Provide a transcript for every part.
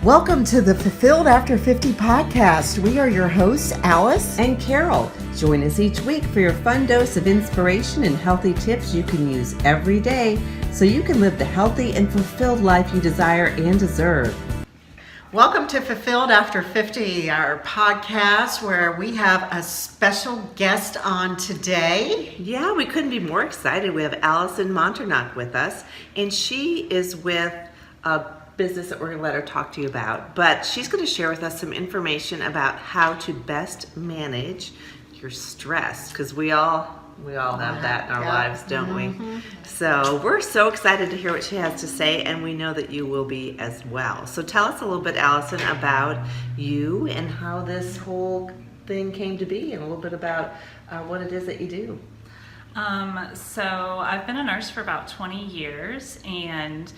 Welcome to the Fulfilled After 50 podcast. We are your hosts, Alice and Carol. Join us each week for your fun dose of inspiration and healthy tips you can use every day so you can live the healthy and fulfilled life you desire and deserve. Welcome to Fulfilled After 50, our podcast where we have a special guest on today. Yeah, we couldn't be more excited. We have Allison Monternock with us, and she is with a business that we're going to let her talk to you about. But she's going to share with us some information about how to best manage your stress, because we all have that in our lives, don't we? So we're so excited to hear what she has to say, and we know that you will be as well. So tell us a little bit, Allison, about you and how this whole thing came to be, and a little bit about what it is that you do. So I've been a nurse for about 20 years, and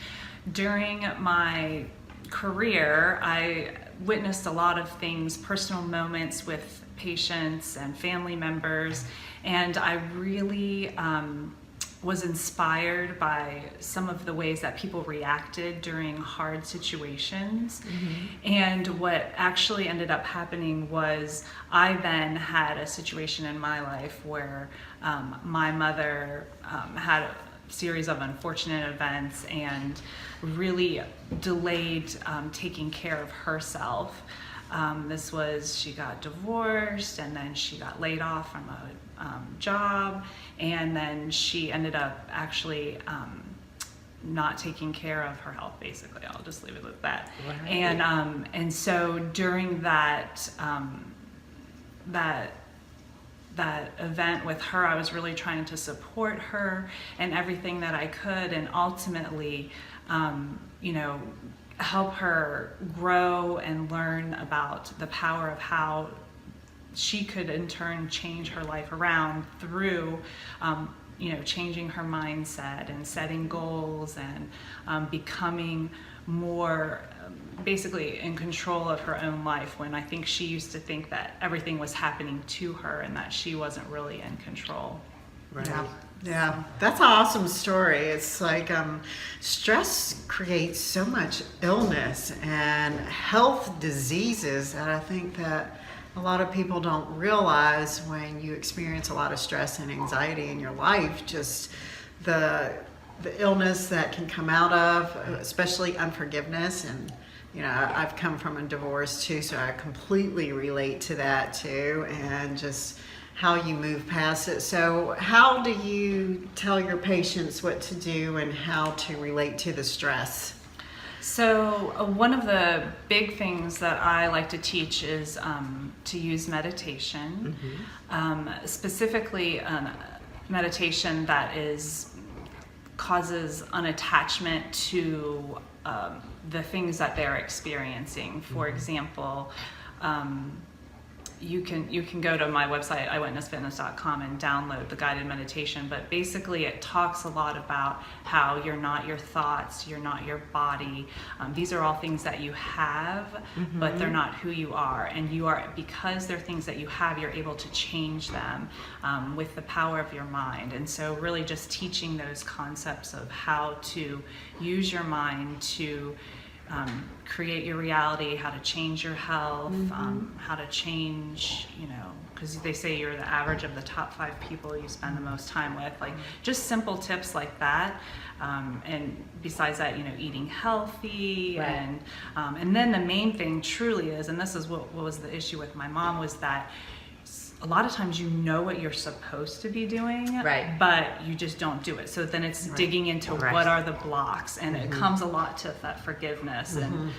during my career, I witnessed a lot of things, personal moments with patients and family members, and I really was inspired by some of the ways that people reacted during hard situations. And what actually ended up happening was I then had a situation in my life where my mother had a series of unfortunate events and really delayed taking care of herself. This was, she got divorced, and then she got laid off from a job, and then she ended up actually not taking care of her health, basically. I'll just leave it at that. Right. And so during that event with her, I was really trying to support her and everything that I could, and ultimately, help her grow and learn about the power of how she could in turn change her life around through changing her mindset and setting goals and becoming more basically in control of her own life, when I think she used to think that everything was happening to her and that she wasn't really in control. Right. Yeah, that's an awesome story. It's like stress creates so much illness and health diseases that I think that a lot of people don't realize when you experience a lot of stress and anxiety in your life, just the illness that can come out of, especially unforgiveness. And I've come from a divorce too, so I completely relate to that too, and just how you move past it. So how do you tell your patients what to do and how to relate to the stress? So one of the big things that I like to teach is to use meditation, specifically meditation that causes unattachment to the things that they're experiencing. For example, you can go to my website, eyewitnessfitness.com, and download the guided meditation. But basically it talks a lot about how you're not your thoughts, you're not your body. These are all things that you have, but they're not who you are. And you are, because they're things that you have, you're able to change them with the power of your mind. And so really just teaching those concepts of how to use your mind to create your reality, how to change your health, how to change, because they say you're the average of the top 5 people you spend the most time with, like just simple tips like that. And besides that, eating healthy, right. And then the main thing truly is, and this is what was the issue with my mom, was that a lot of times what you're supposed to be doing, right, but you just don't do it. So then it's right. digging into right. what are the blocks, and it comes a lot to that forgiveness and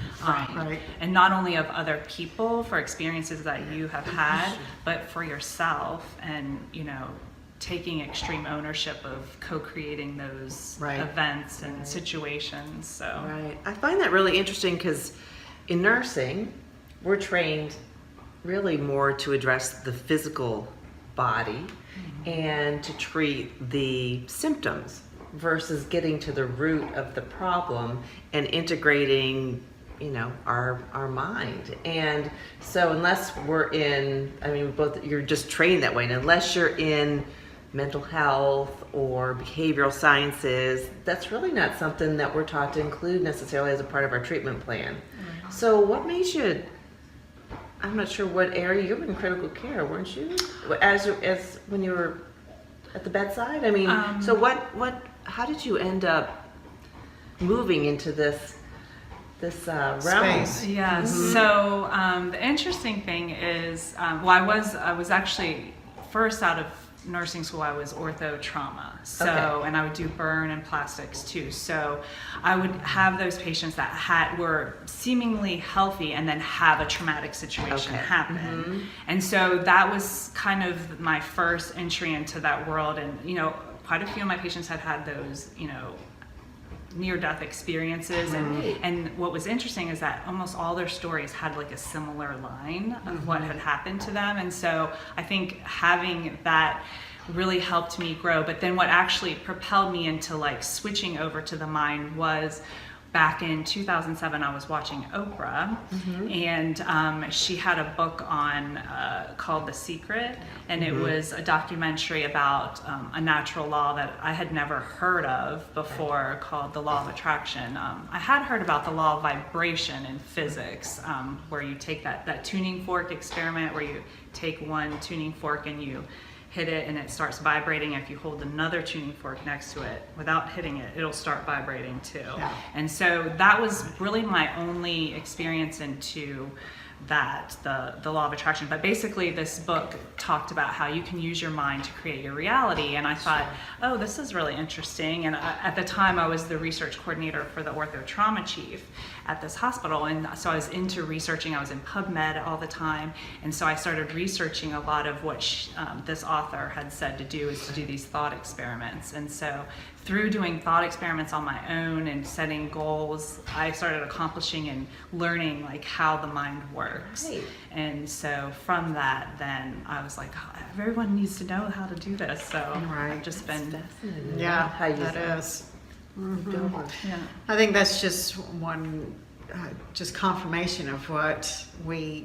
and not only of other people for experiences that you have had, but for yourself, and taking extreme ownership of co-creating those events and situations. So I find that really interesting, because in nursing we're trained really more to address the physical body and to treat the symptoms versus getting to the root of the problem and integrating our mind. And so unless we're in, you're just trained that way, and unless you're in mental health or behavioral sciences, that's really not something that we're taught to include necessarily as a part of our treatment plan. So what made you, I'm not sure what area, you were in critical care, weren't you? As when you were at the bedside? I mean, so how did you end up moving into this realm? Space. Yeah. So the interesting thing is, well, I was actually first out of nursing school. I was ortho trauma. So, Okay. and I would do burn and plastics too. So, I would have those patients that were seemingly healthy and then have a traumatic situation Okay. happen. And so that was kind of my first entry into that world. And quite a few of my patients had those, near-death experiences, Right. and what was interesting is that almost all their stories had like a similar line of what had happened to them, and so I think having that really helped me grow. But then what actually propelled me into like switching over to the mind was back in 2007, I was watching Oprah, and she had a book on called The Secret, and it was a documentary about a natural law that I had never heard of before called the Law of Attraction. I had heard about the law of vibration in physics, where you take that tuning fork experiment where you take one tuning fork and you hit it and it starts vibrating. If you hold another tuning fork next to it without hitting it, it'll start vibrating too. Yeah. And so that was really my only experience into that, the law of attraction. But basically this book talked about how you can use your mind to create your reality, and I thought, oh, this is really interesting. And at the time I was the research coordinator for the ortho trauma chief at this hospital, and so I was into researching. I was in PubMed all the time, and so I started researching a lot of what this author had said to do, is to do these thought experiments. And so through doing thought experiments on my own and setting goals, I started accomplishing and learning like how the mind works. Right. And so from that, then I was like, oh, everyone needs to know how to do this. So Right. I've just been, Fascinating. Yeah, How you that is. yeah. I think that's just one, just confirmation of what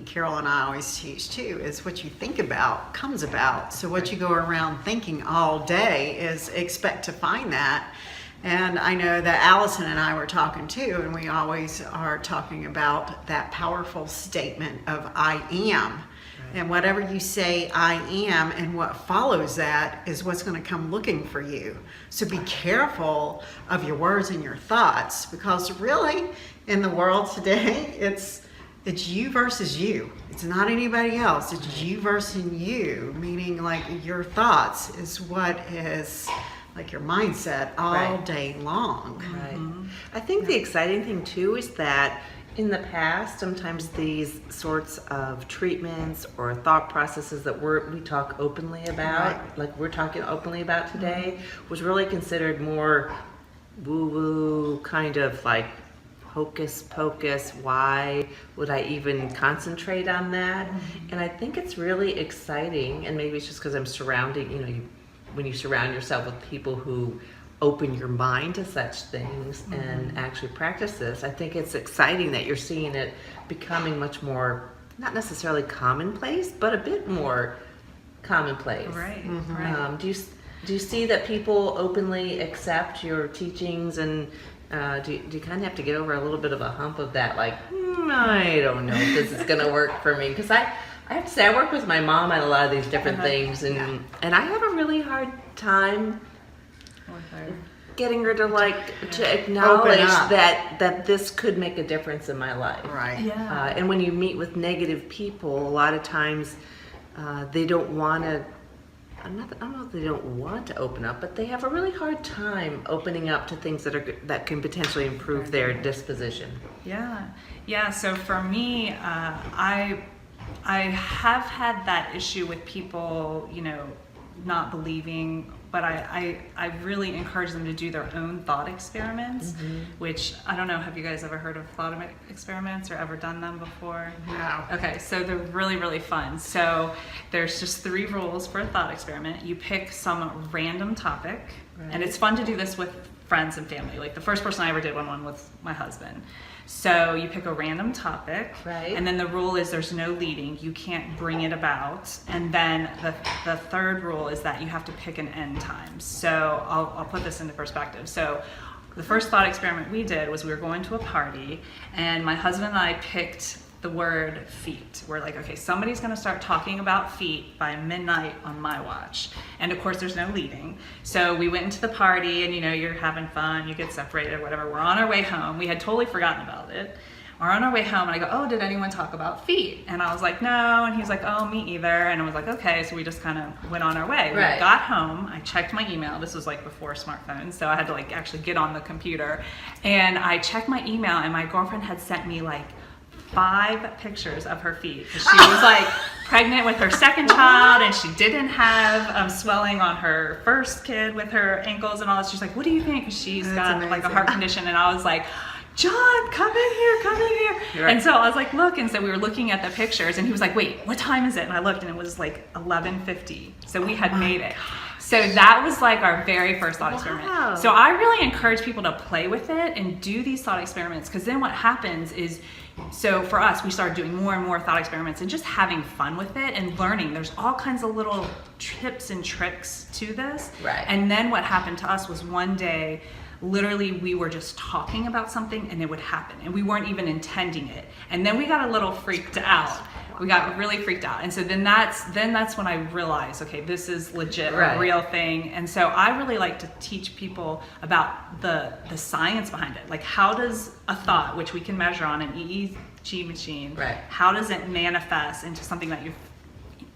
Carol and I always teach too, is what you think about comes about. So what you go around thinking all day is expect to find that. And I know that Allison and I were talking too, and we always are talking about that powerful statement of I am. And whatever you say, I am, and what follows that is what's going to come looking for you. So be careful of your words and your thoughts, because really, in the world today, it's you versus you. It's not anybody else. It's you versus you, meaning like your thoughts is what is like your mindset all Right. day long. Right. I think the exciting thing too is that in the past, sometimes these sorts of treatments or thought processes that we talk openly about, Right. like we're talking openly about today, was really considered more woo-woo, kind of like hocus pocus. Why would I even concentrate on that? And I think it's really exciting, and maybe it's just because I'm surrounding, when you surround yourself with people who open your mind to such things and actually practice this, I think it's exciting that you're seeing it becoming much more, not necessarily commonplace, but a bit more commonplace. Right, right. Do you see that people openly accept your teachings, and do you kind of have to get over a little bit of a hump of that, like, I don't know if this is going to work for me? Because I have to say, I work with my mom on a lot of these different things, and I have a really hard time getting her to acknowledge up. that this could make a difference in my life. Right. Yeah. And when you meet with negative people, a lot of times they don't want to. I don't know if they don't want to open up, but they have a really hard time opening up to things that can potentially improve their disposition. Yeah. So for me, I have had that issue with people, not believing, but I really encourage them to do their own thought experiments, which I don't know, have you guys ever heard of thought experiments or ever done them before? No. Okay, so they're really, really fun. So there's just 3 rules for a thought experiment. You pick some random topic, and it's fun to do this with friends and family. Like the first person I ever did one with my husband. So you pick a random topic, Right. and then the rule is there's no leading. You can't bring it about. And then the third rule is that you have to pick an end time. So I'll put this into perspective. So The first thought experiment we did was we were going to a party, and my husband and I picked the word feet. We're like, okay, somebody's gonna start talking about feet by midnight on my watch. And of course there's no leaving. So we went into the party, and you're having fun, you get separated or whatever. We're on our way home. We had totally forgotten about it. We're on our way home, and I go, oh, did anyone talk about feet? And I was like, no. And he's like, oh, me either. And I was like, okay. So we just kind of went on our way. Right. We got home. I checked my email. This was like before smartphones, so I had to like actually get on the computer. And I checked my email, and my girlfriend had sent me like 5 pictures of her feet, because she was like pregnant with her second child, and she didn't have swelling on her first kid with her ankles and all that. She's like, what do you think? Because she's got like a heart condition. And I was like, John, come in here. Right. And so I was like, look. And so we were looking at the pictures, and he was like, wait, what time is it? And I looked, and it was like 11:50. So we had made it. So that was like our very first thought experiment. So I really encourage people to play with it and do these thought experiments, because then what happens is, so for us, we started doing more and more thought experiments and just having fun with it and learning. There's all kinds of little tips and tricks to this. Right. And then what happened to us was one day, literally we were just talking about something and it would happen, and we weren't even intending it. And then we got a little freaked out. We got really freaked out. And so then that's when I realized, okay, this is legit, a real thing. And so I really like to teach people about the science behind it. Like, how does a thought, which we can measure on an EEG machine, how does it manifest into something that you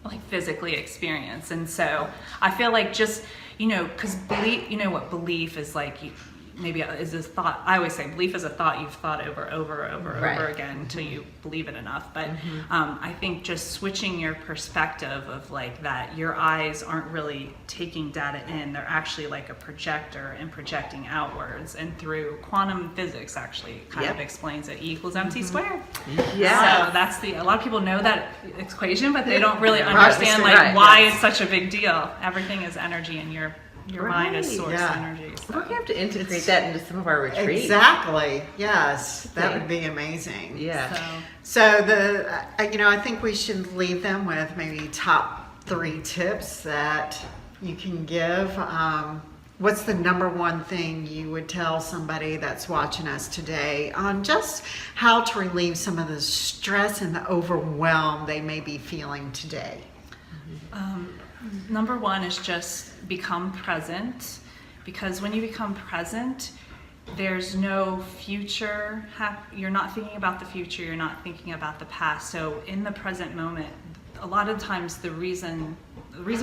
like physically experience? And so I feel like just, because belief, belief is like, maybe is a thought. I always say belief is a thought you've thought over again until you believe it enough. But I think just switching your perspective of like that, your eyes aren't really taking data in, they're actually like a projector and projecting outwards. And through quantum physics actually kind of explains it, E = mc squared. Yeah. So that's a lot of people know that equation, but they don't really understand why it's such a big deal. Everything is energy, and your mind is source energy. So. We're going to have to integrate that into some of our retreats. Exactly. Yes, that would be amazing. Yeah. So I think we should leave them with maybe top 3 tips that you can give. What's the number one thing you would tell somebody that's watching us today on just how to relieve some of the stress and the overwhelm they may be feeling today? Number 1 is just become present, because when you become present, there's no future. You're not thinking about the future. You're not thinking about the past. So in the present moment, a lot of times the reason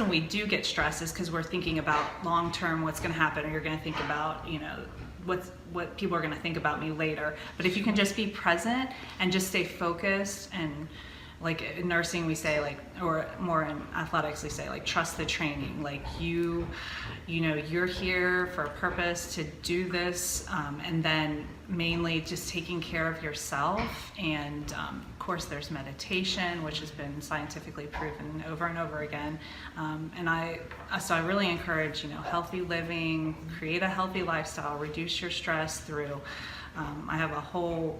we do get stressed is because we're thinking about long term, what's going to happen, or you're going to think about, what people are going to think about me later. But if you can just be present and just stay focused, and like in nursing we say, like, or more in athletics we say, like, trust the training. Like you're here for a purpose to do this, and then mainly just taking care of yourself. And of course there's meditation, which has been scientifically proven over and over again. So I really encourage, healthy living, create a healthy lifestyle, reduce your stress through, I have a whole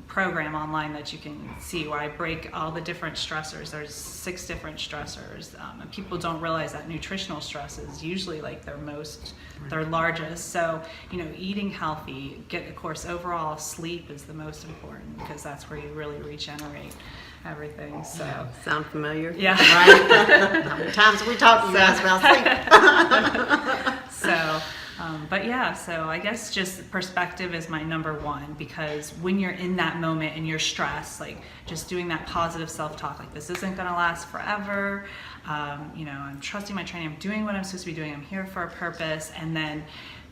program online that you can see where I break all the different stressors. There's 6 different stressors, and people don't realize that nutritional stress is usually like their largest. So eating healthy, of course overall sleep is the most important, because that's where you really regenerate everything. So sound familiar? Yeah. Right. How many times have we talked to you guys about sleep? So so I guess just perspective is my number 1, because when you're in that moment and you're stressed, like just doing that positive self-talk, like this isn't going to last forever. I'm trusting my training. I'm doing what I'm supposed to be doing. I'm here for a purpose. And then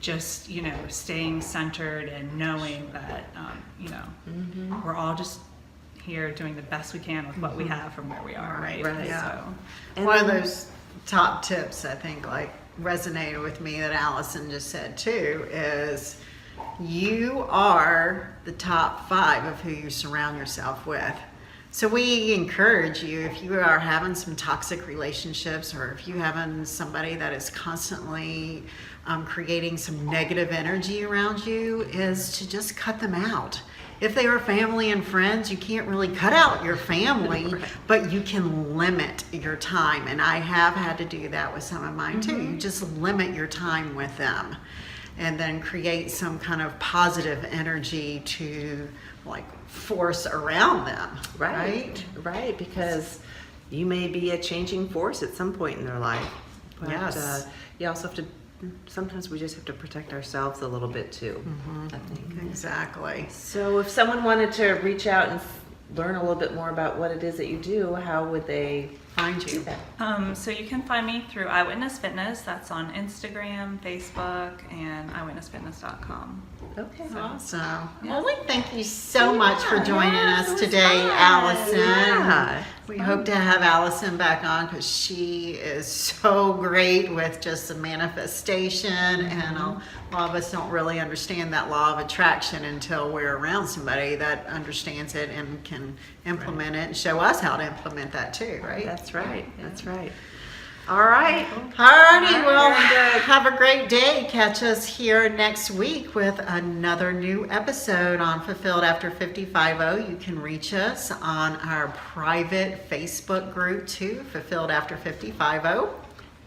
just, staying centered and knowing that, we're all just here doing the best we can with what we have from where we are. Right. Yeah. So. One of those top tips, I think, like, resonated with me that Allison just said too, is you are the top 5 of who you surround yourself with. So we encourage you, if you are having some toxic relationships, or if you're having somebody that is constantly creating some negative energy around you, is to just cut them out. If they are family and friends, you can't really cut out your family, but you can limit your time. And I have had to do that with some of mine too. You just limit your time with them. and then create some kind of positive energy to like force around them. Right, because you may be a changing force at some point in their life. But, Yes. you also have to, sometimes we just have to protect ourselves a little bit too, I think. Exactly. So if someone wanted to reach out and learn a little bit more about what it is that you do, how would they Find do you. that? So you can find me through Eyewitness Fitness. That's on Instagram, Facebook, and eyewitnessfitness.com. Okay. Awesome. Well, we thank you so much for joining us today, Allison. Yeah. We hope to have Allison back on because she is so great with just the manifestation, and a lot of us don't really understand that law of attraction until we're around somebody that understands it and can implement it and show us how to implement that too, right? That's right. That's right. All right. Alrighty, well, And, have a great day. Catch us here next week with another new episode on Fulfilled After 55. You can reach us on our private Facebook group too, Fulfilled After 55.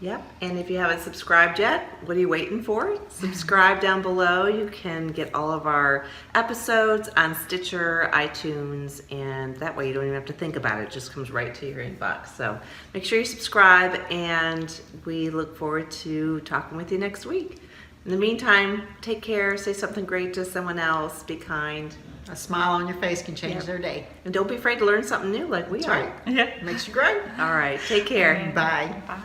Yep. And if you haven't subscribed yet, what are you waiting for? Subscribe down below. You can get all of our episodes on Stitcher, iTunes, and that way you don't even have to think about it. It just comes right to your inbox. So make sure you subscribe, and we look forward to talking with you next week. In the meantime, take care, say something great to someone else, be kind, A smile on your face can change Yep. their day. and don't be afraid to learn something new like we That's are. right. Yeah. Makes you grow. All right. Take care. Bye. Bye.